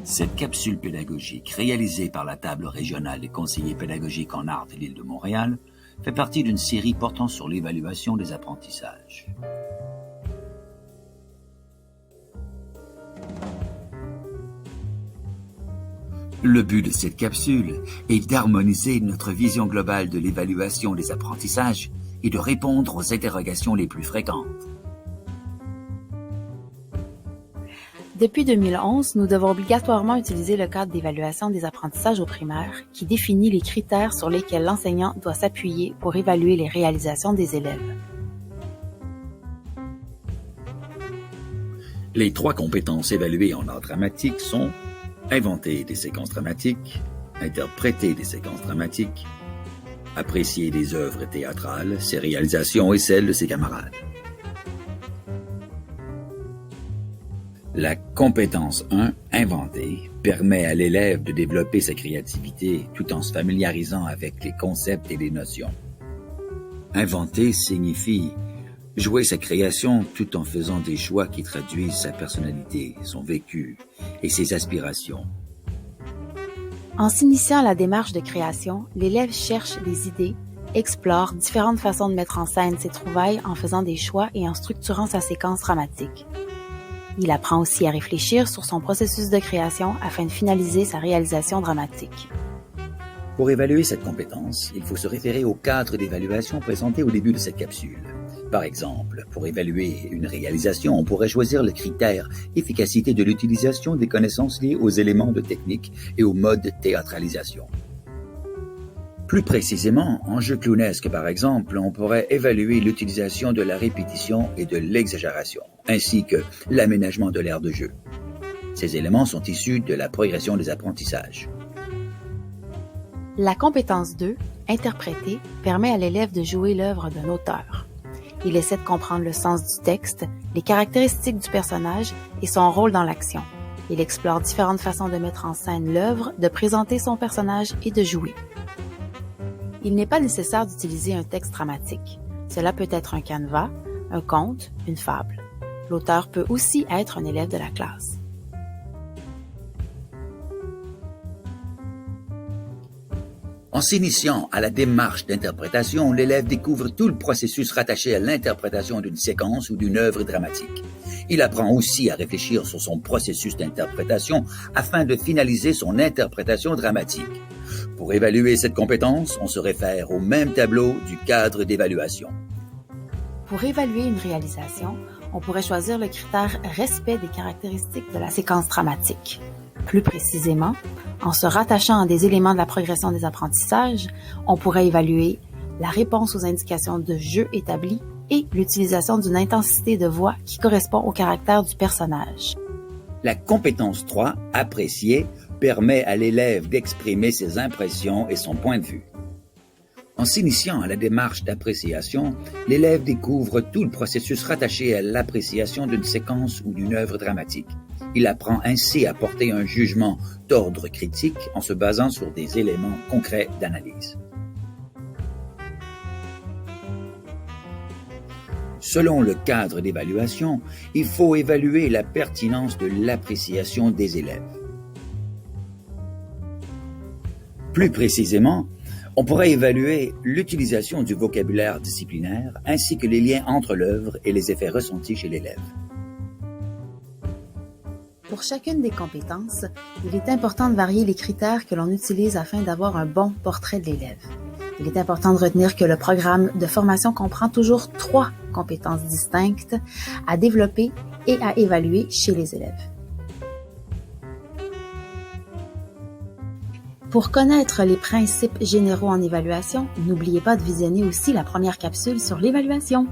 Cette capsule pédagogique, réalisée par la Table régionale des conseillers pédagogiques en art de l'île de Montréal, fait partie d'une série portant sur l'évaluation des apprentissages. Le but de cette capsule est d'harmoniser notre vision globale de l'évaluation des apprentissages et de répondre aux interrogations les plus fréquentes. Depuis 2011, nous devons obligatoirement utiliser le cadre d'évaluation des apprentissages au primaire qui définit les critères sur lesquels l'enseignant doit s'appuyer pour évaluer les réalisations des élèves. Les 3 compétences évaluées en art dramatique sont inventer des séquences dramatiques, interpréter des séquences dramatiques, apprécier des œuvres théâtrales, ses réalisations et celles de ses camarades. La compétence 1, inventer, permet à l'élève de développer sa créativité tout en se familiarisant avec les concepts et les notions. Inventer signifie jouer sa création tout en faisant des choix qui traduisent sa personnalité, son vécu et ses aspirations. En s'initiant à la démarche de création, l'élève cherche des idées, explore différentes façons de mettre en scène ses trouvailles en faisant des choix et en structurant sa séquence dramatique. Il apprend aussi à réfléchir sur son processus de création afin de finaliser sa réalisation dramatique. Pour évaluer cette compétence, il faut se référer au cadre d'évaluation présenté au début de cette capsule. Par exemple, pour évaluer une réalisation, on pourrait choisir le critère efficacité de l'utilisation des connaissances liées aux éléments de technique et au mode de théâtralisation. Plus précisément, en jeu clownesque par exemple, on pourrait évaluer l'utilisation de la répétition et de l'exagération, ainsi que l'aménagement de l'aire de jeu. Ces éléments sont issus de la progression des apprentissages. La compétence 2, interpréter, permet à l'élève de jouer l'œuvre d'un auteur. Il essaie de comprendre le sens du texte, les caractéristiques du personnage et son rôle dans l'action. Il explore différentes façons de mettre en scène l'œuvre, de présenter son personnage et de jouer. Il n'est pas nécessaire d'utiliser un texte dramatique. Cela peut être un canevas, un conte, une fable. L'auteur peut aussi être un élève de la classe. En s'initiant à la démarche d'interprétation, l'élève découvre tout le processus rattaché à l'interprétation d'une séquence ou d'une œuvre dramatique. Il apprend aussi à réfléchir sur son processus d'interprétation afin de finaliser son interprétation dramatique. Pour évaluer cette compétence, on se réfère au même tableau du cadre d'évaluation. Pour évaluer une réalisation, on pourrait choisir le critère respect des caractéristiques de la séquence dramatique. Plus précisément, en se rattachant à des éléments de la progression des apprentissages, on pourrait évaluer la réponse aux indications de jeu établies et l'utilisation d'une intensité de voix qui correspond au caractère du personnage. La compétence 3, apprécier, permet à l'élève d'exprimer ses impressions et son point de vue. En s'initiant à la démarche d'appréciation, l'élève découvre tout le processus rattaché à l'appréciation d'une séquence ou d'une œuvre dramatique. Il apprend ainsi à porter un jugement d'ordre critique en se basant sur des éléments concrets d'analyse. Selon le cadre d'évaluation, il faut évaluer la pertinence de l'appréciation des élèves. Plus précisément, on pourrait évaluer l'utilisation du vocabulaire disciplinaire ainsi que les liens entre l'œuvre et les effets ressentis chez l'élève. Pour chacune des compétences, il est important de varier les critères que l'on utilise afin d'avoir un bon portrait de l'élève. Il est important de retenir que le programme de formation comprend toujours 3 compétences distinctes à développer et à évaluer chez les élèves. Pour connaître les principes généraux en évaluation, n'oubliez pas de visionner aussi la première capsule sur l'évaluation.